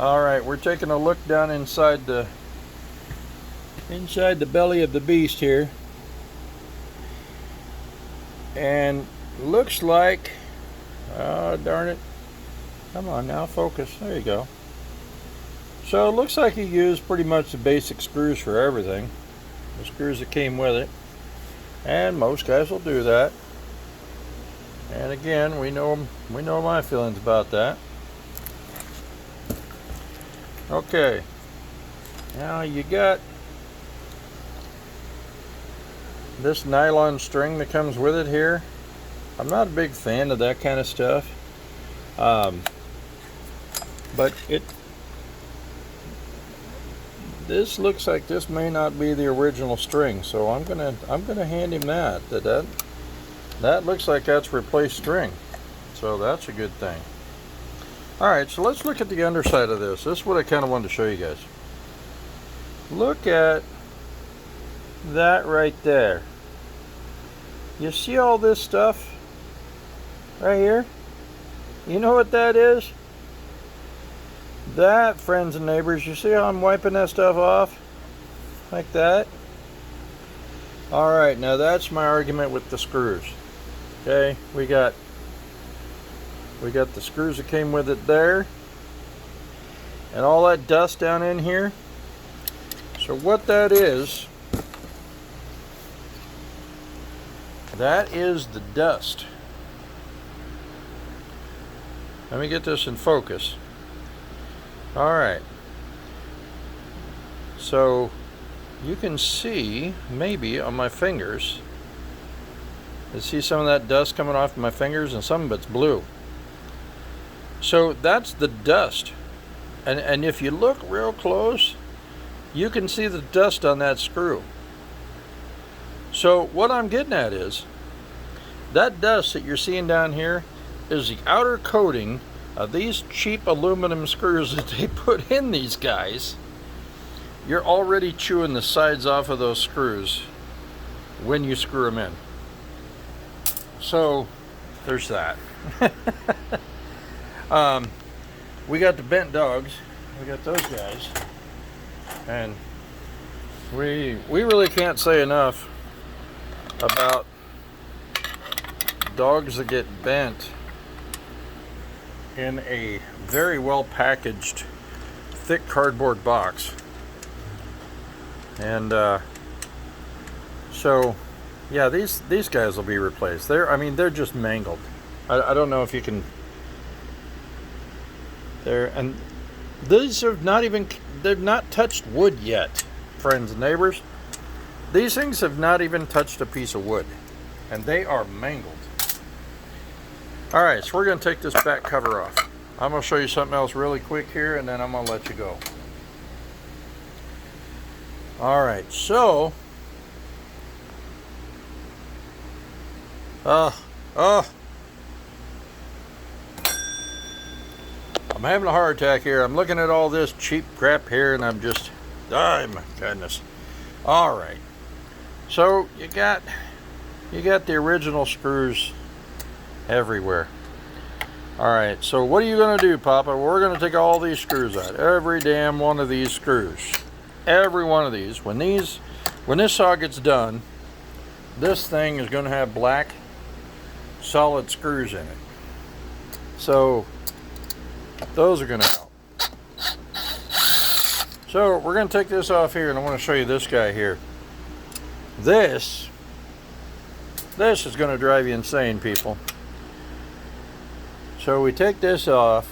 Alright, we're taking a look down inside the belly of the beast here. And looks like, oh darn it, come on now, focus, there you go. So it looks like you used pretty much the basic screws for everything, the screws that came with it, and most guys will do that. And again, we know my feelings about that. Okay, now you got this nylon string that comes with it here. I'm not a big fan of that kind of stuff, but this looks like this may not be the original string, so I'm gonna hand him that looks like that's replaced string, so that's a good thing. Alright, so let's look at the underside of this. This is what I kind of wanted to show you guys. Look at that right there. You see all this stuff right here? You know what that is? That, friends and neighbors, you see how I'm wiping that stuff off? Like that? Alright, now that's my argument with the screws. Okay, we got the screws that came with it there, and all that dust down in here. So what that is the dust. Let me get this in focus. Alright, so you can see maybe on my fingers, you see some of that dust coming off my fingers, and some of it's blue. So that's the dust, and if you look real close, you can see the dust on that screw. So what I'm getting at is that dust that you're seeing down here is the outer coating of these cheap aluminum screws that they put in these guys. You're already chewing the sides off of those screws when you screw them in. So there's that. We got the bent dogs, we got those guys, and we really can't say enough about dogs that get bent in a very well packaged thick cardboard box. And so yeah, these guys will be replaced. They're just mangled. I don't know if you can. And these have they've not touched wood yet, friends and neighbors. These things have not even touched a piece of wood, and they are mangled. Alright, so we're going to take this back cover off. I'm going to show you something else really quick here, and then I'm going to let you go. Alright, so I'm having a heart attack here. I'm looking at all this cheap crap here, and I'm just, oh my goodness. Alright, so you got the original screws everywhere. Alright, so what are you going to do, Papa? We're going to take all these screws out. Every damn one of these screws. Every one of these. When this saw gets done, this thing is going to have black solid screws in it. So those are going to help. So we're going to take this off here, and I want to show you this guy here. This is going to drive you insane, people. So we take this off,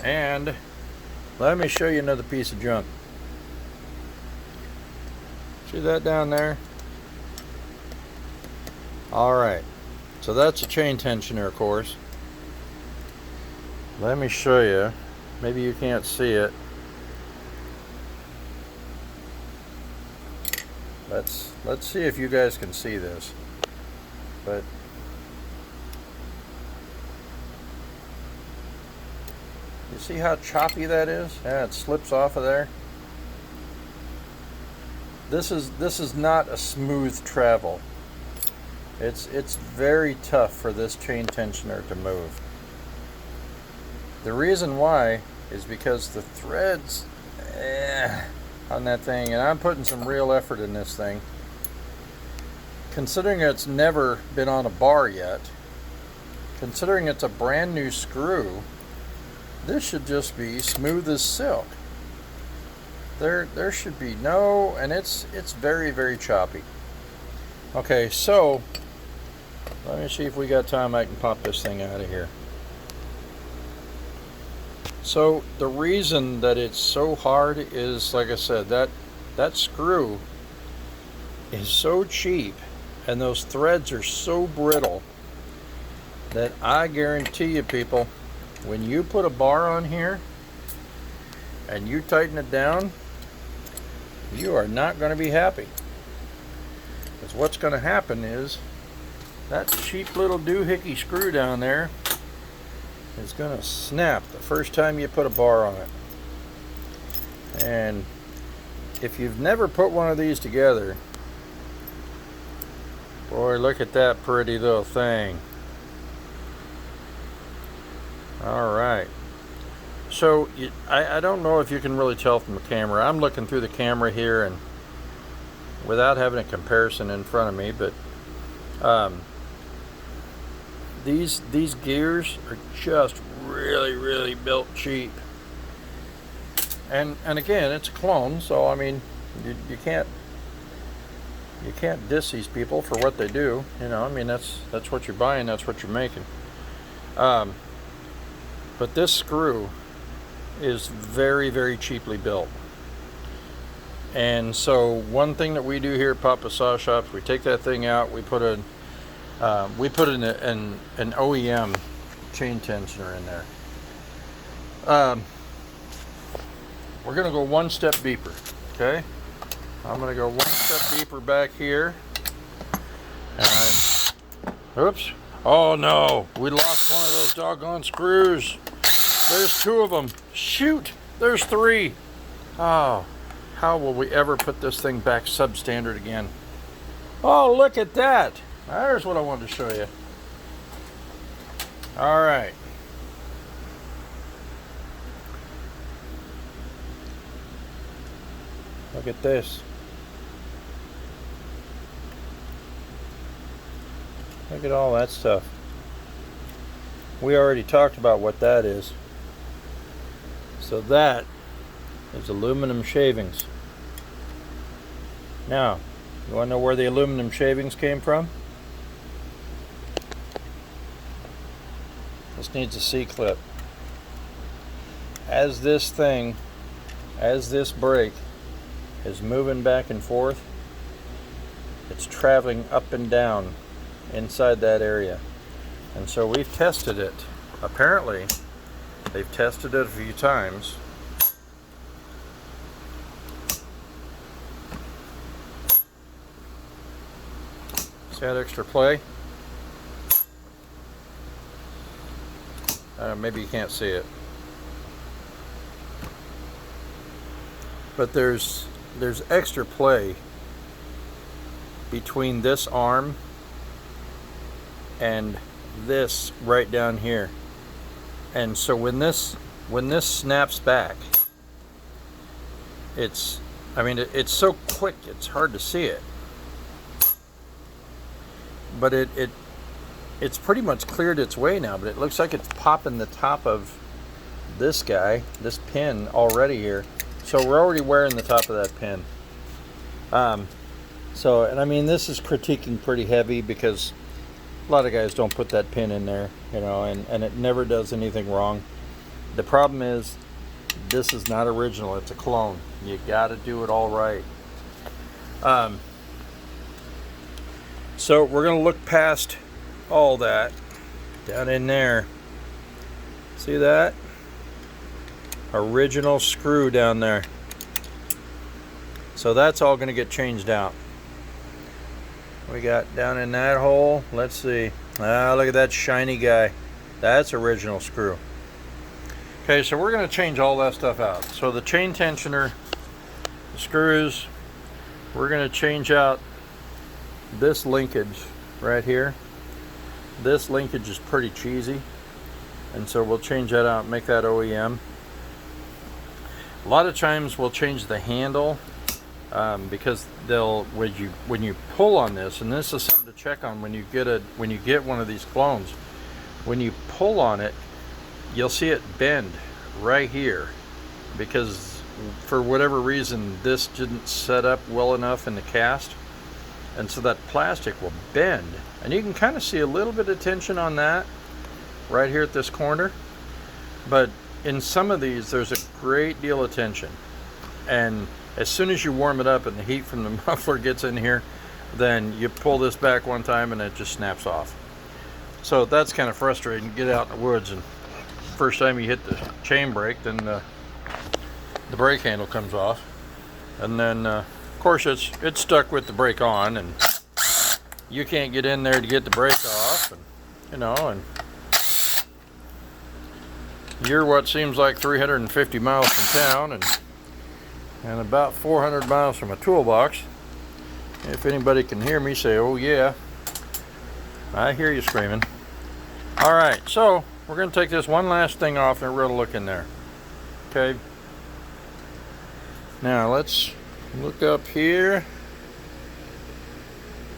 and let me show you another piece of junk. See that down there? Alright, so that's a chain tensioner, of course. Let me show you. Maybe you can't see it. Let's see if you guys can see this. But you see how choppy that is? Yeah, it slips off of there. This is not a smooth travel. It's very tough for this chain tensioner to move. The reason why is because the threads on that thing, and I'm putting some real effort in this thing. Considering it's never been on a bar yet, considering it's a brand new screw, this should just be smooth as silk. There should be no, and it's very, very choppy. Okay, so let me see if we got time. I can pop this thing out of here. So the reason that it's so hard is, like I said, that screw is so cheap and those threads are so brittle that I guarantee you, people, when you put a bar on here and you tighten it down, you are not going to be happy. Because what's going to happen is that cheap little doohickey screw down there is going to snap the first time you put a bar on it. And if you've never put one of these together, boy, look at that pretty little thing. All right. So I don't know if you can really tell from the camera. I'm looking through the camera here and without having a comparison in front of me, but these gears are just really built cheap. And again, it's a clone, so I mean, you can't diss these people for what they do. You know, I mean, that's what you're buying, that's what you're making. But this screw is very cheaply built. And so one thing that we do here at Papa Saw Shops, we take that thing out, we put an OEM chain tensioner in there. We're gonna go one step deeper, okay? I'm gonna go one step deeper back here. And oops. Oh no, we lost one of those doggone screws. There's two of them. Shoot, there's three. Oh, how will we ever put this thing back substandard again? Oh, look at that. There's what I wanted to show you. All right. Look at this. Look at all that stuff. We already talked about what that is. So that is aluminum shavings. Now, you want to know where the aluminum shavings came from? This needs a C-clip. As this brake is moving back and forth, it's traveling up and down inside that area. And so we've tested it. Apparently, they've tested it a few times. See that extra play? Maybe you can't see it. But there's extra play between this arm and this right down here. And so when this snaps back, it's so quick it's hard to see it. But it's pretty much cleared its way now, but it looks like it's popping the top of this pin already here. So we're already wearing the top of that pin. And I mean, this is critiquing pretty heavy because a lot of guys don't put that pin in there, you know, and it never does anything wrong. The problem is, this is not original, it's a clone. You gotta do it all right. So we're gonna look past all that down in there. See that? Original screw down there. So that's all gonna get changed out. We got down in that hole, let's see. Look at that shiny guy. That's original screw. Okay, so we're gonna change all that stuff out. So the chain tensioner, the screws, we're gonna change out this linkage right here. This linkage is pretty cheesy. and so we'll change that out, make that OEM. A lot of times we'll change the handle because when you pull on this, and this is something to check on when you get one of these clones. When you pull on it, you'll see it bend right here because for whatever reason this didn't set up well enough in the cast, and so that plastic will bend, and you can kind of see a little bit of tension on that right here at this corner. But in some of these there's a great deal of tension, and as soon as you warm it up and the heat from the muffler gets in here, then you pull this back one time and it just snaps off. So that's kind of frustrating. Get out in the woods and first time you hit the chain brake, then the brake handle comes off, and then of course it's stuck with the brake on, and you can't get in there to get the brake off, and and you're what seems like 350 miles from town and about 400 miles from a toolbox. If anybody can hear me, say, oh yeah, I hear you screaming. All right, so we're going to take this one last thing off and we're going to look in there. Okay. Now let's look up here.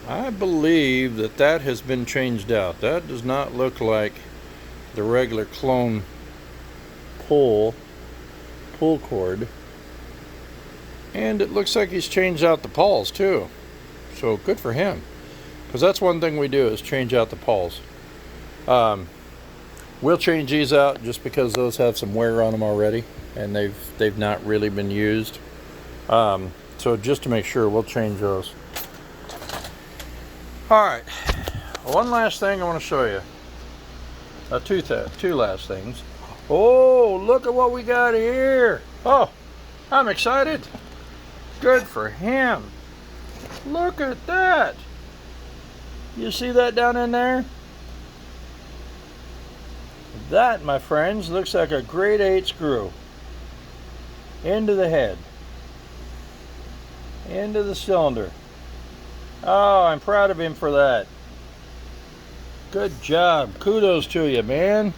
I believe that has been changed out. That does not look like the regular clone pull cord. And it looks like he's changed out the pawls too. So good for him. Because that's one thing we do is change out the pawls. We'll change these out just because those have some wear on them already, and they've not really been used. So just to make sure, we'll change those. All right, one last thing I want to show you. Two last things. Oh, look at what we got here. Oh, I'm excited. Good for him. Look at that. You see that down in there? That, my friends, looks like a grade 8 screw into the head, into the cylinder. Oh, I'm proud of him for that. Good job. Kudos to you, man.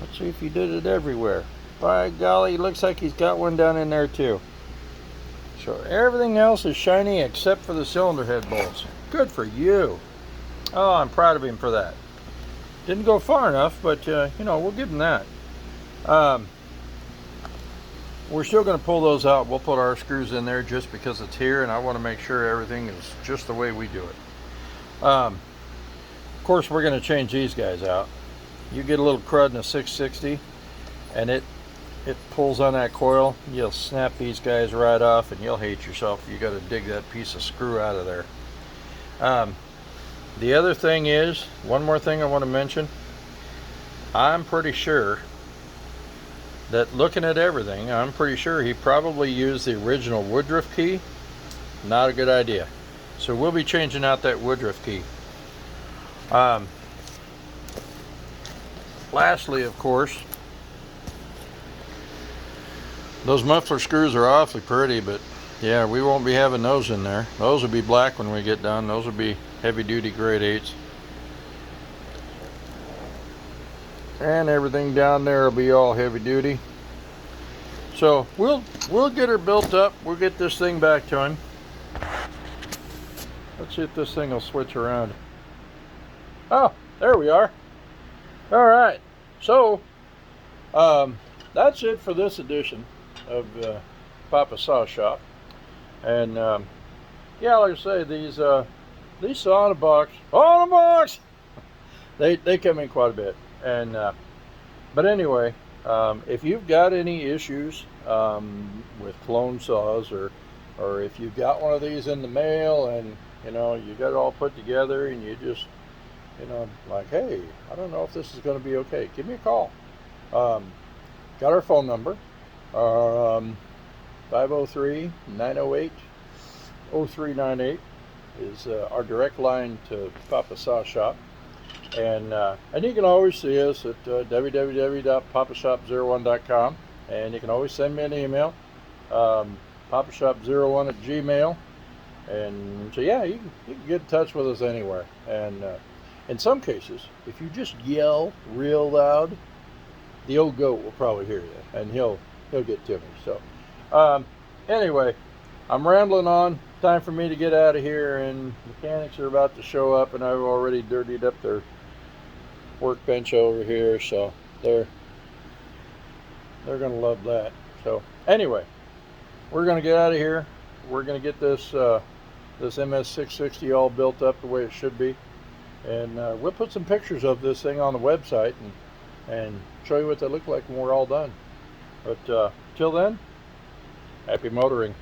Let's see if he did it everywhere. By golly, looks like he's got one down in there too. So everything else is shiny except for the cylinder head bolts. Good for you. Oh, I'm proud of him for that. Didn't go far enough, but we'll give him that. We're still going to pull those out. We'll put our screws in there just because it's here, and I want to make sure everything is just the way we do it. Of course, we're going to change these guys out. You get a little crud in a 660, and it pulls on that coil. You'll snap these guys right off, and you'll hate yourself if you got to dig that piece of screw out of there. The other thing is, one more thing I want to mention. I'm pretty sure that looking at everything, I'm pretty sure he probably used the original Woodruff key. Not a good idea. So we'll be changing out that Woodruff key. Lastly, of course, those muffler screws are awfully pretty, but yeah, we won't be having those in there. Those will be black when we get done. Those will be heavy duty grade 8s. And everything down there will be all heavy duty. So we'll get her built up. We'll get this thing back to him. Let's see if this thing will switch around. Oh, there we are. All right. So that's it for this edition of Papa Saw Shop. And yeah, like I say, these saw in a box, they come in quite a bit. And but anyway, if you've got any issues with clone saws, or if you've got one of these in the mail and you got it all put together and you just like, hey, I don't know if this is going to be okay, give me a call. Got our phone number, 503-908-0398 is our direct line to Papa Saw Shop. And you can always see us at www.papashop01.com, and you can always send me an email, papashop01@gmail. And so yeah, you can get in touch with us anywhere. And In some cases, if you just yell real loud, the old goat will probably hear you, and he'll get to me. So, anyway, I'm rambling on. Time for me to get out of here, and mechanics are about to show up, and I've already dirtied up their workbench over here, so they're gonna love that. So anyway, we're gonna get out of here. We're gonna get this this MS660 all built up the way it should be, and we'll put some pictures of this thing on the website and show you what they look like when we're all done. But till then, happy motoring.